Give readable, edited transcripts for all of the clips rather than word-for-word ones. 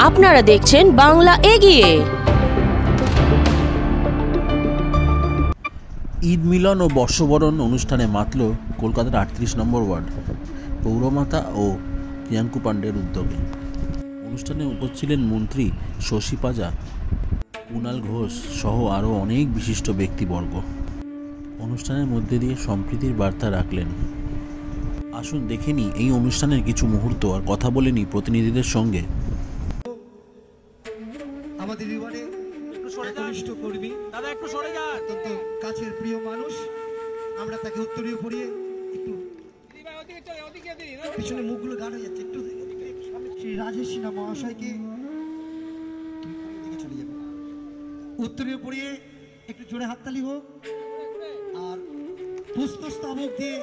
আপনারা দেখছেন বাংলা এগিয়ে। ঈদ মিলন ও বর্ষবরণ অনুষ্ঠানে মাতল কলকাতার ৩৮ নম্বর ওয়ার্ড পৌরমাতা ও প্রিয়াঙ্কু পাণ্ডের উদ্যোগে। অনুষ্ঠানে উপস্থিত ছিলেন মন্ত্রী শশী পাজা, কুণাল ঘোষ সহ আরও অনেক বিশিষ্ট ব্যক্তিবর্গ। অনুষ্ঠানের মধ্যে দিয়ে সম্প্রীতির বার্তা রাখলেন। আসুন দেখে নিই এই অনুষ্ঠানের কিছু মুহূর্ত আর কথা বলে নিই প্রতিনিধিদের সঙ্গে। আমাদের এবারে একনিষ্ঠ কর্মী, অত্যন্ত কাছের প্রিয় মানুষ, আমরা তাকে উত্তরীয় পড়িয়ে একটু পিছনে মুখগুলো গান হয়ে যাচ্ছে, একটু সেই রাজেশ সিনহা মহাশয়কে চলে যাবে, উত্তরীয় পড়িয়ে একটু জোরে হাততালি হোক। আর পুষ্পস্তবক দিয়ে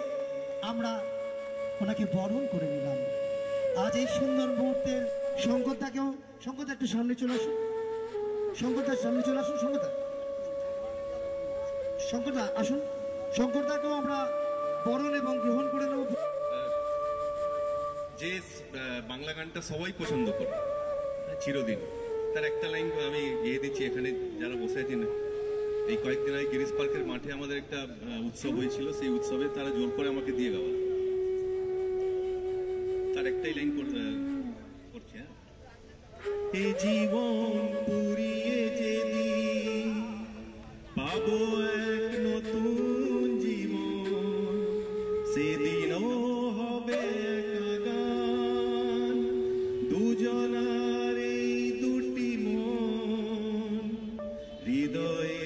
আমরা ওনাকে বরণ করে নিলাম। আজ এই সুন্দর মুহূর্তের শঙ্করদাকেও, শঙ্করদা একটু সামনে চলে আসুন, শঙ্করদার সামনে চলে আসুন, শঙ্করদা আসুন, শঙ্করদাকেও আমরা বরণ এবং গ্রহণ করে নেব। যে বাংলা গানটা সবাই পছন্দ করে চিরদিন, তার একটা লাইন আমি গিয়ে দিচ্ছি। এখানে যারা বসে আছেন, এই কয়েকদিন আগে গিরিশ পার্কের মাঠে আমাদের একটা উৎসব হয়েছিল, সেই উৎসবে তারা জোর করে আমাকে দিয়ে গাওয়া, তার একটাই লাইন করছে, এ জীবন পুরিয়ে যেদিন পাবো এক নতুন জীবন, সেদিনও হবে একা গান, দুজনার এই দুটি মন, হৃদয়ে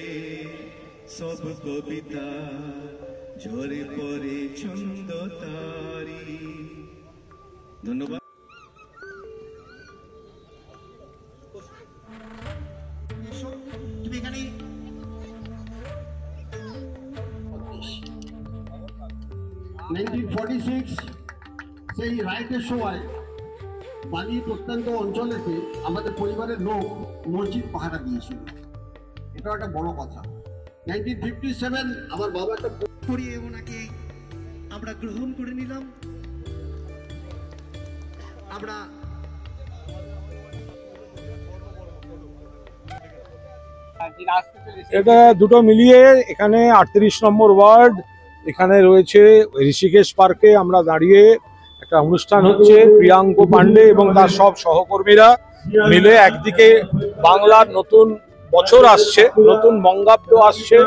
সব কবিতা ঝরে পড়ে ছন্দ তারি। ধন্যবাদ। এখানে 1946 সেই রাইটের সময় বালির প্রত্যন্ত অঞ্চলেতে আমাদের পরিবারের লোক মসজিদ পাহারা দিয়েছিল, এটা একটা বড় কথা। 1957 আমার বাবা একটা করিয়ে ওনাকে আমরা গ্রহণ করে নিলাম। আমরা এটা দুটো মিলিয়ে এখানে ৩৮ নম্বর ওয়ার্ড, এখানে রয়েছে ঋষিকেশ পার্কে আমরা দাঁড়িয়ে একটা অনুষ্ঠান হচ্ছে। প্রিয়াঙ্কু পাণ্ডে এবং তার সব সহকর্মীরা মিলে একদিকে বাংলার নতুন বছর আসছে, নতুন বঙ্গাব্দ আসছে,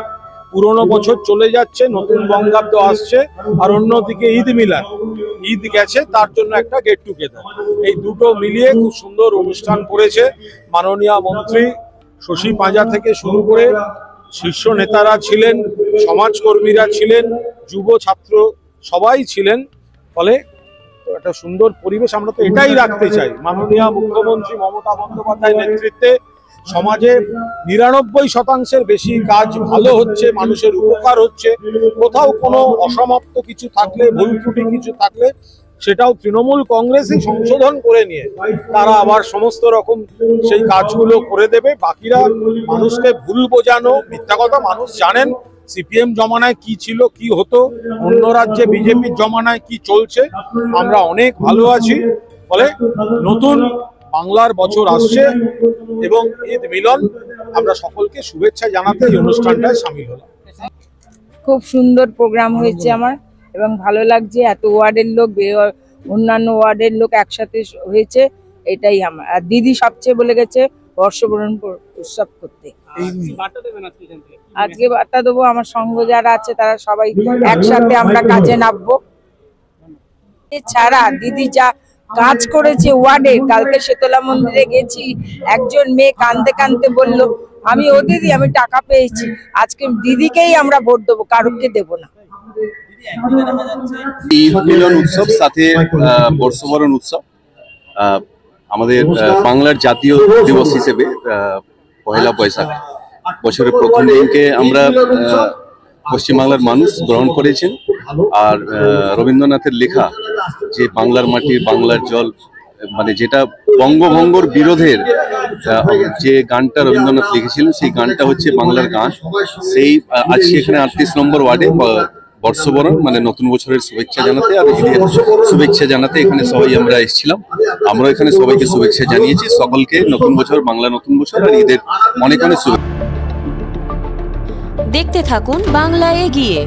পুরনো বছর চলে যাচ্ছে, নতুন বঙ্গাব্দ আসছে, আর অন্যদিকে ঈদ মিলান, ঈদ গেছে, তার জন্য একটা গেট টুগেদার। এই দুটো মিলিয়ে খুব সুন্দর অনুষ্ঠান করেছে মাননীয় মন্ত্রী শশী পাজা থেকে শুরু করে শীর্ষ নেতারা ছিলেন, সমাজকর্মীরা ছিলেন, যুব ছাত্র সবাই ছিলেন। ফলে একটা সুন্দর পরিবেশ আমরা তো এটাই রাখতে চাই। মাননীয় মুখ্যমন্ত্রী মমতা বন্দ্যোপাধ্যায়ের নেতৃত্বে সমাজে ৯৯% বেশি কাজ ভালো হচ্ছে, মানুষের উপকার হচ্ছে। কোথাও কোনো অসমাপ্ত কিছু থাকলে, ভুল ত্রুটি কিছু থাকলে সেটাও তৃণমূল কংগ্রেসই সংশোধন করে নিয়ে তারা আবার সমস্ত রকম সেই কাজগুলো করে দেবে। বাকিরা মানুষকে ভুল বোঝানো, মিথ্যা কথা, মানুষ জানেন সিপিএম জমানায় কি ছিল, কি হতো, অন্য রাজ্যে বিজেপির জমানায় কি চলছে। আমরা অনেক ভালো আছি। ফলে নতুন বাংলার বছর আসছে এবং ঈদ মিলন, আমরা সকলকে শুভেচ্ছা জানাতে এই অনুষ্ঠানটায় সামিল হলাম। খুব সুন্দর প্রোগ্রাম হয়েছে আমার এবং ভালো লাগছে। এত ওয়ার্ডের লোক, অন্যান্য ওয়ার্ডের লোক একসাথে হয়েছে, এটাই আমার। আর দিদি সবচেয়ে বলে গেছে বর্ষবরণ উৎসব করতে। আজকে বার্তা দেবো, আমার সঙ্গ যারা আছে তারা সবাই একসাথে আমরা কাজে নামবো। এছাড়া দিদি যা কাজ করেছে ওয়ার্ডে, কালকে শীতলা মন্দিরে গেছি, একজন মেয়ে কাঁদতে কাঁদতে বললো আমি ও দিদি আমি টাকা পেয়েছি। আজকে দিদিকেই আমরা ভোট দেবো, কারোকে দেবো না। ঈদ মিলন উৎসব সাথে বর্ষবরণ উৎসব, আমাদের বাংলার জাতীয় দিবস হিসেবে পহেলা বৈশাখ বছরের প্রথম দিনকে আমরা পশ্চিমবাংলার মানুষ গ্রহণ করেছেন। আর রবীন্দ্রনাথের লেখা যে বাংলার মাটি বাংলার জল, মানে যেটা বঙ্গভঙ্গর বিরোধের যে গানটা রবীন্দ্রনাথ লিখেছিলেন, সেই গানটা হচ্ছে বাংলার গান। সেই আজকে এখানে ৩৮ নম্বর ওয়ার্ডে বর্ষবরণ মানে নতুন বছরের শুভেচ্ছা জানাতে আর ঈদের শুভেচ্ছা জানাতে এখানে সবাই আমরা এসেছিলাম। আমরা এখানে সবাইকে শুভেচ্ছা জানিয়েছি, সকলকে নতুন বছর, বাংলা নতুন বছর আর ঈদের অনেক অনেক শুভেচ্ছা। দেখতে থাকুন বাংলা এগিয়ে।